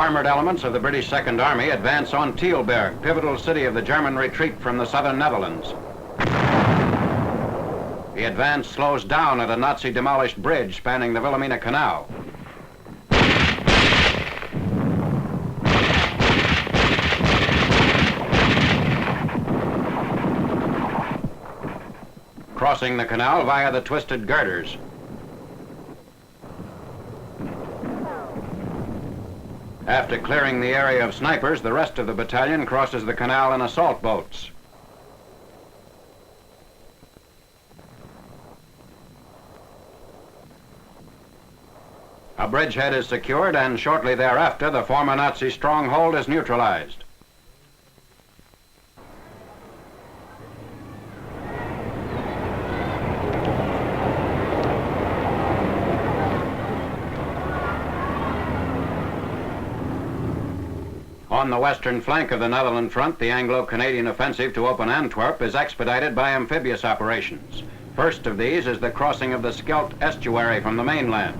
Armored elements of the British Second Army advance on Tilburg, pivotal city of the German retreat from the southern Netherlands. The advance slows down at a Nazi-demolished bridge spanning the Wilhelmina Canal. Crossing the canal via the twisted girders. After clearing the area of snipers, the rest of the battalion crosses the canal in assault boats. A bridgehead is secured, and shortly thereafter, the former Nazi stronghold is neutralized. On the western flank of the Netherlands front, the Anglo-Canadian offensive to open Antwerp is expedited by amphibious operations. First of these is the crossing of the Scheldt estuary from the mainland.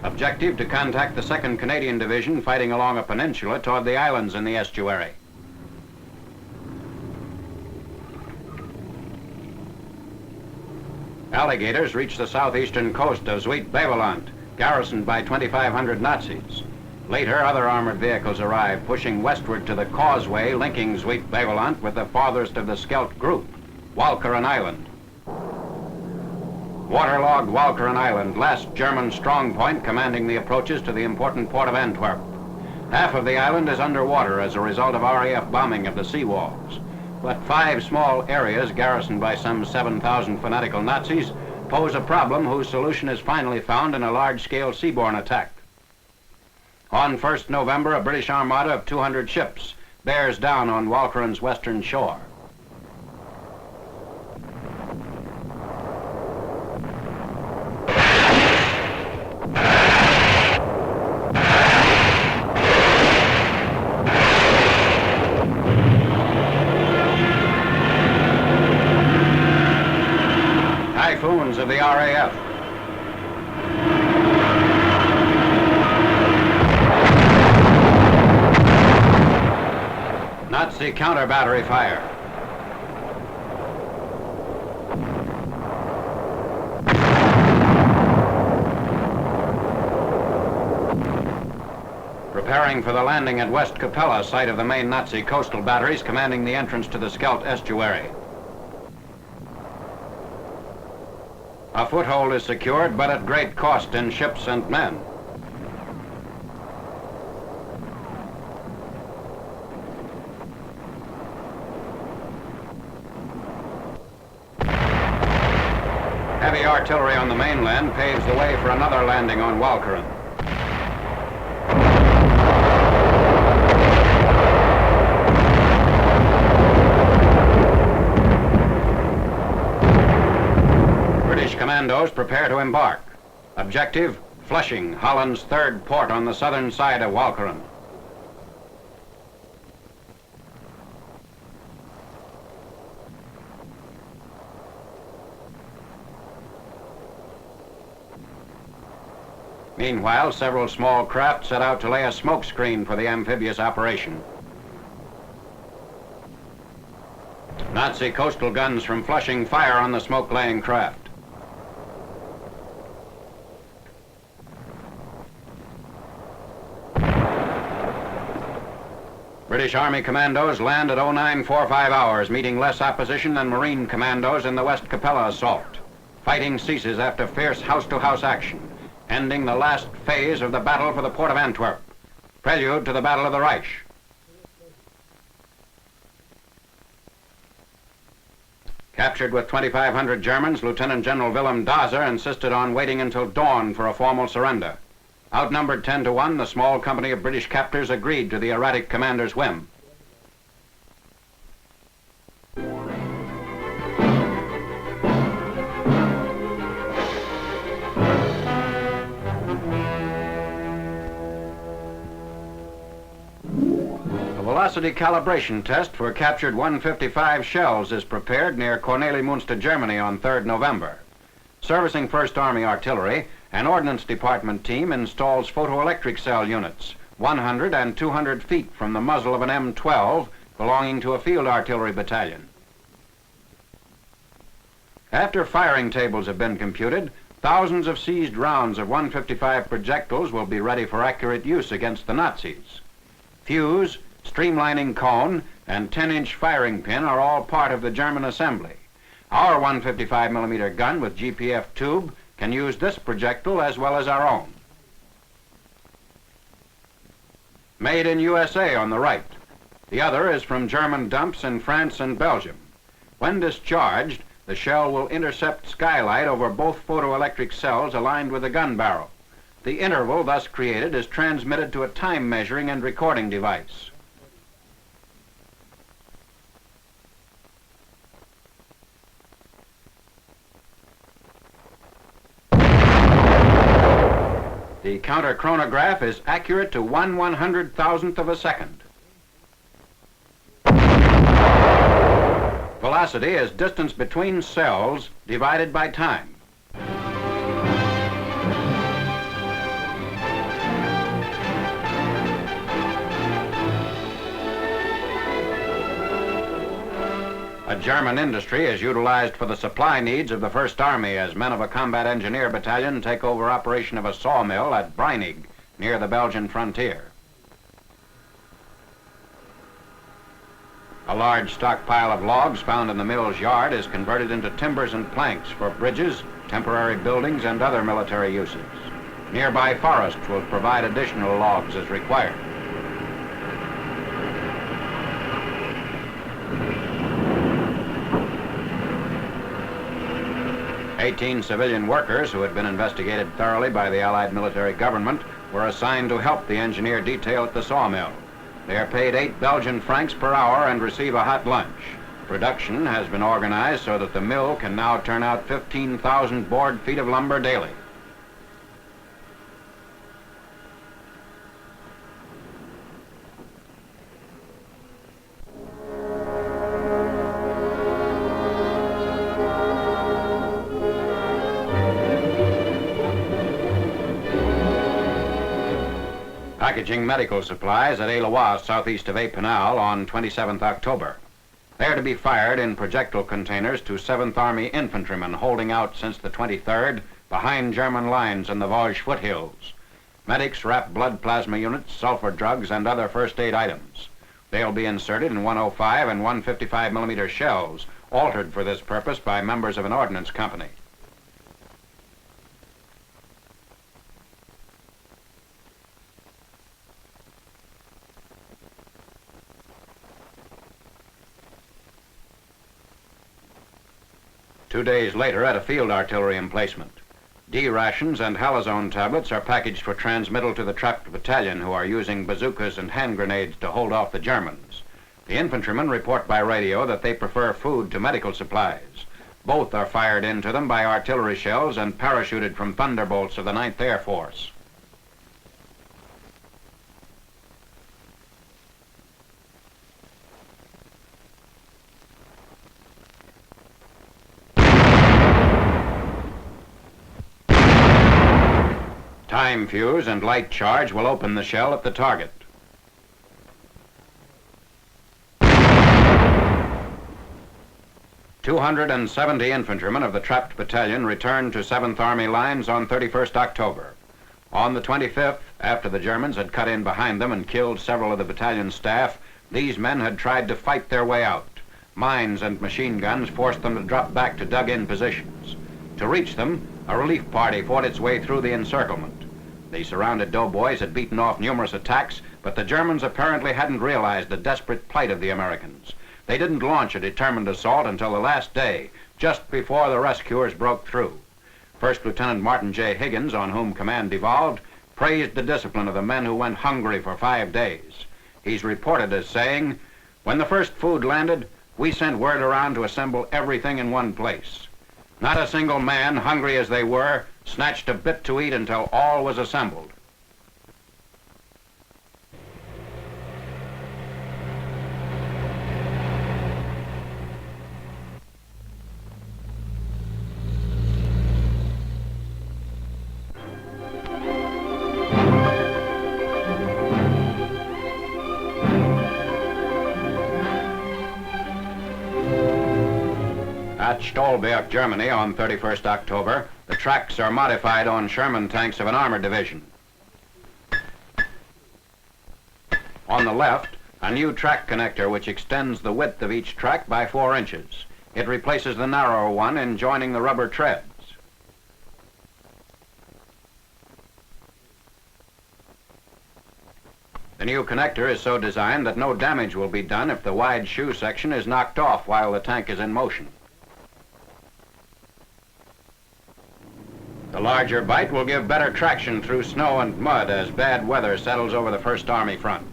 Objective to contact the 2nd Canadian Division fighting along a peninsula toward the islands in the estuary. Alligators reach the southeastern coast of Zuid-Beveland, garrisoned by 2,500 Nazis. Later, other armored vehicles arrive, pushing westward to the causeway linking Zuid-Beveland with the farthest of the Scheldt group, Walcheren Island. Waterlogged Walcheren Island, last German strongpoint commanding the approaches to the important port of Antwerp. Half of the island is underwater as a result of RAF bombing of the seawalls. But 5 small areas garrisoned by some 7,000 fanatical Nazis pose a problem whose solution is finally found in a large-scale seaborne attack. On 1st November, a British armada of 200 ships bears down on Walcheren's western shore. Typhoons of the RAF. Nazi counter-battery fire. Preparing for the landing at West Capella, site of the main Nazi coastal batteries commanding the entrance to the Scheldt estuary. A foothold is secured, but at great cost in ships and men. Heavy artillery on the mainland paves the way for another landing on Walcheren. British commandos prepare to embark. Objective, Flushing, Holland's 3rd port on the southern side of Walcheren. Meanwhile, several small craft set out to lay a smoke screen for the amphibious operation. Nazi coastal guns from Flushing fire on the smoke-laying craft. British Army commandos land at 0945 hours, meeting less opposition than Marine commandos in the West Capella assault. Fighting ceases after fierce house-to-house action, ending the last phase of the battle for the port of Antwerp, prelude to the Battle of the Reich. Captured with 2,500 Germans, Lieutenant General Wilhelm Daser insisted on waiting until dawn for a formal surrender. Outnumbered 10 to 1, the small company of British captors agreed to the erratic commander's whim. A velocity calibration test for captured 155 shells is prepared near Kornelimünster, Germany on 3rd November. Servicing 1st Army Artillery, an Ordnance Department team installs photoelectric cell units, 100 and 200 feet from the muzzle of an M12 belonging to a field artillery battalion. After firing tables have been computed, thousands of seized rounds of 155 projectiles will be ready for accurate use against the Nazis. Fuse, streamlining cone, and 10-inch firing pin are all part of the German assembly. Our 155mm gun with GPF tube can use this projectile as well as our own. Made in USA on the right. The other is from German dumps in France and Belgium. When discharged, the shell will intercept skylight over both photoelectric cells aligned with the gun barrel. The interval thus created is transmitted to a time measuring and recording device. The counter chronograph is accurate to 1/100,000th of a second. Velocity is distance between cells divided by time. A German industry is utilized for the supply needs of the First Army as men of a combat engineer battalion take over operation of a sawmill at Breinig, near the Belgian frontier. A large stockpile of logs found in the mill's yard is converted into timbers and planks for bridges, temporary buildings, and other military uses. Nearby forests will provide additional logs as required. 18 civilian workers who had been investigated thoroughly by the Allied military government were assigned to help the engineer detail at the sawmill. They are paid 8 Belgian francs per hour and receive a hot lunch. Production has been organized so that the mill can now turn out 15,000 board feet of lumber daily. Packaging medical supplies at Éloie, southeast of Épinal, on 27th October. They are to be fired in projectile containers to 7th Army infantrymen holding out since the 23rd behind German lines in the Vosges foothills. Medics wrap blood plasma units, sulfur drugs, and other first aid items. They'll be inserted in 105 and 155mm shells, altered for this purpose by members of an ordnance company. Two days later, at a field artillery emplacement, D rations and halazone tablets are packaged for transmittal to the trapped battalion, who are using bazookas and hand grenades to hold off the Germans. The infantrymen report by radio that they prefer food to medical supplies. Both are fired into them by artillery shells and parachuted from thunderbolts of the 9th Air Force. Time fuse and light charge will open the shell at the target. "270 infantrymen of the trapped battalion returned to 7th Army lines on 31st October. On the 25th, after the Germans had cut in behind them and killed several of the battalion's staff, these men had tried to fight their way out. Mines and machine guns forced them to drop back to dug-in positions. To reach them, a relief party fought its way through the encirclement. The surrounded doughboys had beaten off numerous attacks, but the Germans apparently hadn't realized the desperate plight of the Americans. They didn't launch a determined assault until the last day, just before the rescuers broke through. First Lieutenant Martin J. Higgins, on whom command devolved, praised the discipline of the men who went hungry for 5 days. He's reported as saying, "When the first food landed, we sent word around to assemble everything in one place. Not a single man, hungry as they were, snatched a bit to eat until all was assembled." Stolberg, Germany on 31st October, the tracks are modified on Sherman tanks of an armored division. On the left, a new track connector which extends the width of each track by 4 inches. It replaces the narrower one in joining the rubber treads. The new connector is so designed that no damage will be done if the wide shoe section is knocked off while the tank is in motion. The larger bite will give better traction through snow and mud as bad weather settles over the First Army front.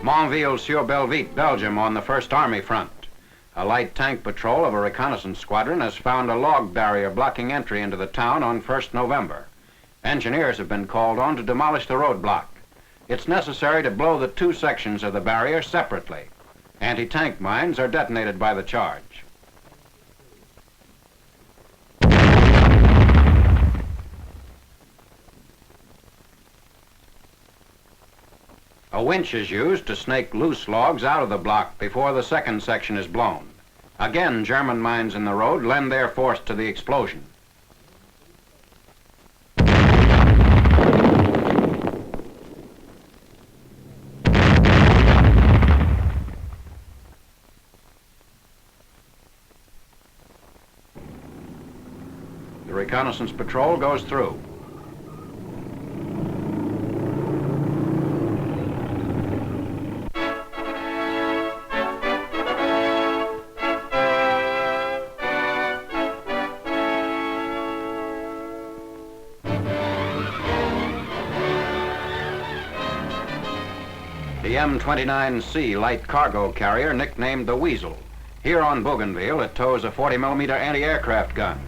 Menvil-Sur-Belvite, Belgium on the First Army front. A light tank patrol of a reconnaissance squadron has found a log barrier blocking entry into the town on 1st November. Engineers have been called on to demolish the roadblock. It's necessary to blow the 2 sections of the barrier separately. Anti-tank mines are detonated by the charge. A winch is used to snake loose logs out of the block before the second section is blown. Again, German mines in the road lend their force to the explosion. The reconnaissance patrol goes through. The M29-6 light cargo carrier, nicknamed the Weasel. Here on Bougainville, it tows a 40mm anti-aircraft gun.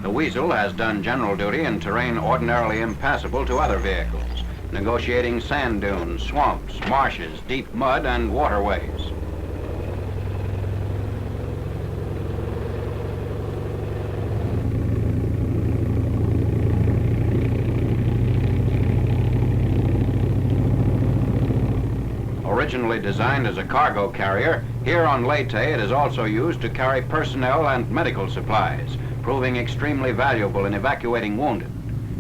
The Weasel has done general duty in terrain ordinarily impassable to other vehicles, negotiating sand dunes, swamps, marshes, deep mud, and waterways. Originally designed as a cargo carrier, here on Leyte it is also used to carry personnel and medical supplies, proving extremely valuable in evacuating wounded.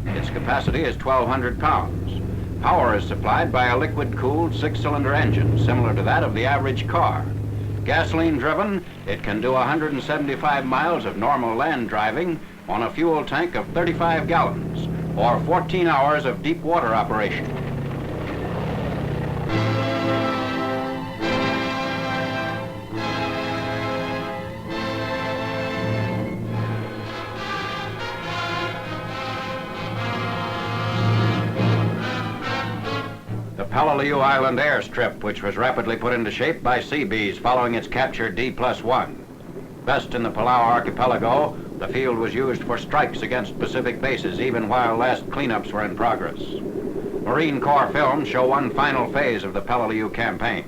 Its capacity is 1,200 pounds. Power is supplied by a liquid-cooled 6-cylinder engine, similar to that of the average car. Gasoline-driven, it can do 175 miles of normal land driving on a fuel tank of 35 gallons, or 14 hours of deep water operation. Peleliu Island airstrip, which was rapidly put into shape by Seabees following its capture D+1. Best in the Palau archipelago, the field was used for strikes against Pacific bases even while last cleanups were in progress. Marine Corps films show one final phase of the Peleliu Campaign.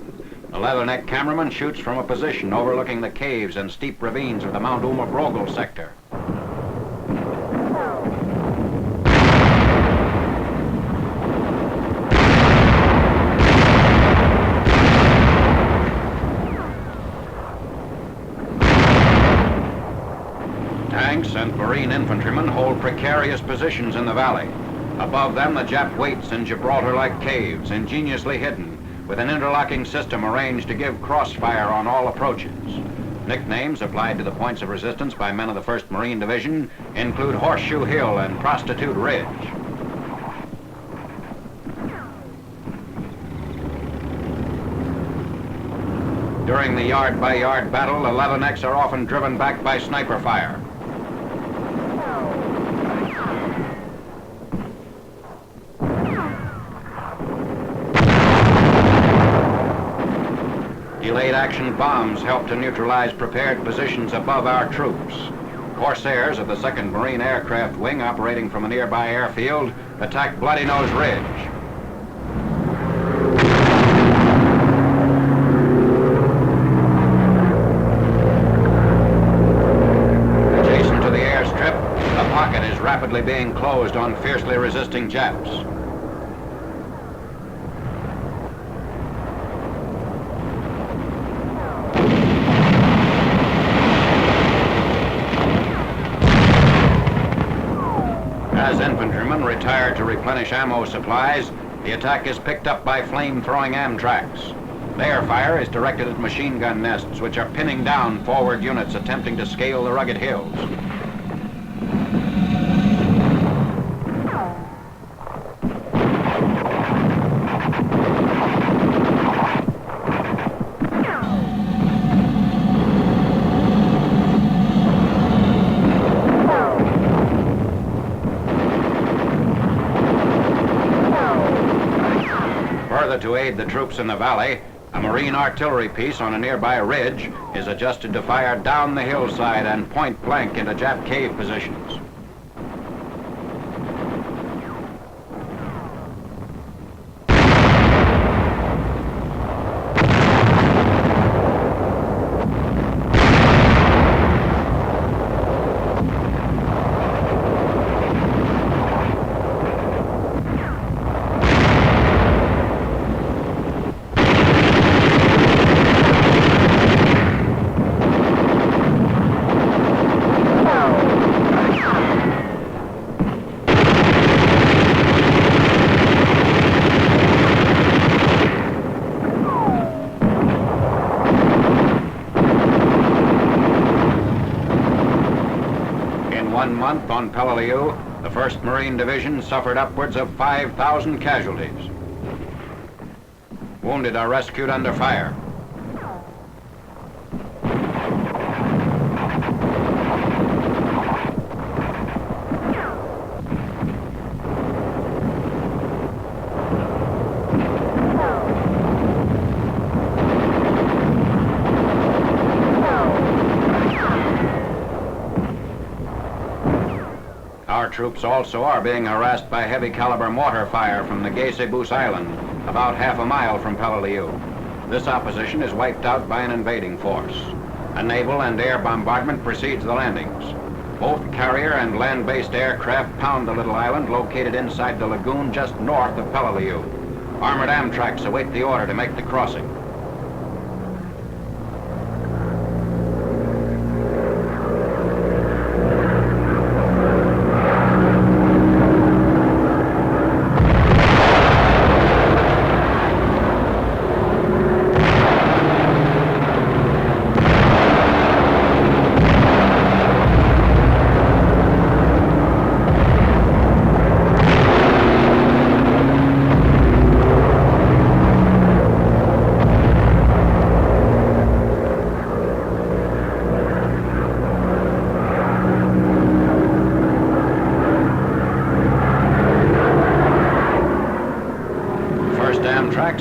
The leatherneck cameraman shoots from a position overlooking the caves and steep ravines of the Mount Umabrogel sector. Tanks and Marine infantrymen hold precarious positions in the valley. Above them, the Jap waits in Gibraltar-like caves, ingeniously hidden, with an interlocking system arranged to give crossfire on all approaches. Nicknames applied to the points of resistance by men of the 1st Marine Division include Horseshoe Hill and Prostitute Ridge. During the yard-by-yard battle, the leathernecks are often driven back by sniper fire. Delayed action bombs help to neutralize prepared positions above our troops. Corsairs of the 2nd Marine Aircraft Wing, operating from a nearby airfield, attack Bloody Nose Ridge. rapidly being closed on fiercely resisting Japs. As infantrymen retire to replenish ammo supplies, the attack is picked up by flame-throwing Amtraks. Their fire is directed at machine gun nests, which are pinning down forward units attempting to scale the rugged hills. To aid the troops in the valley, a Marine artillery piece on a nearby ridge is adjusted to fire down the hillside and point blank into Jap cave positions. On Peleliu, the 1st Marine Division suffered upwards of 5,000 casualties. Wounded are rescued under fire. Our troops also are being harassed by heavy caliber mortar fire from the Geisebus Island, about half a mile from Peleliu. This opposition is wiped out by an invading force. A naval and air bombardment precedes the landings. Both carrier and land-based aircraft pound the little island located inside the lagoon just north of Peleliu. Armored Amtraks await the order to make the crossing.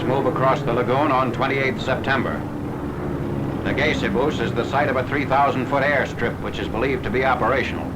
Move across the lagoon on 28th September. The Geisebus is the site of a 3,000-foot airstrip which is believed to be operational.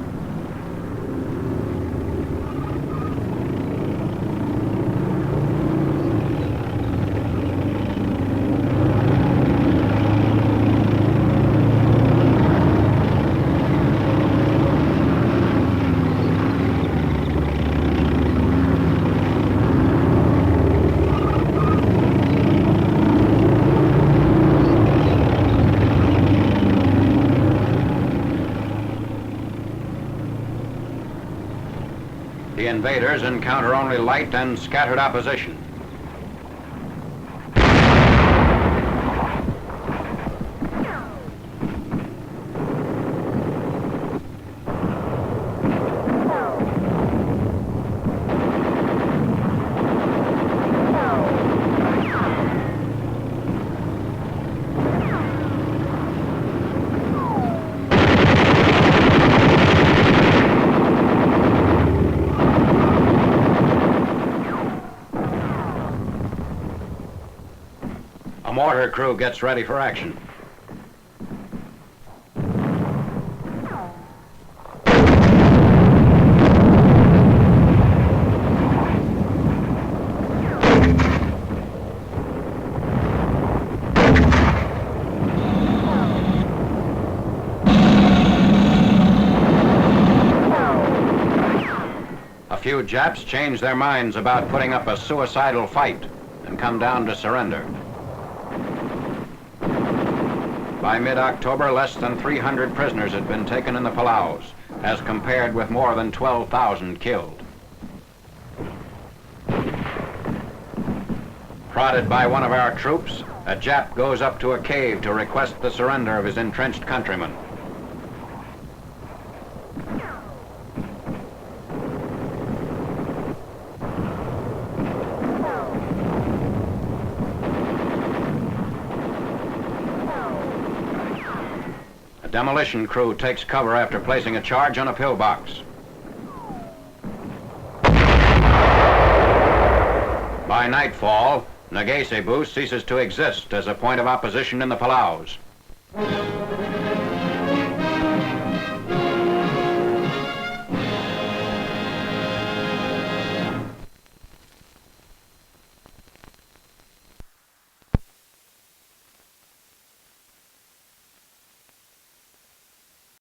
The invaders encounter only light and scattered opposition. Mortar crew gets ready for action. few Japs change their minds about putting up a suicidal fight and come down to surrender. By mid-October, less than 300 prisoners had been taken in the Palaus, as compared with more than 12,000 killed. Prodded by one of our troops, a Jap goes up to a cave to request the surrender of his entrenched countrymen. A demolition crew takes cover after placing a charge on a pillbox. By nightfall, Nagasibu ceases to exist as a point of opposition in the Palaus.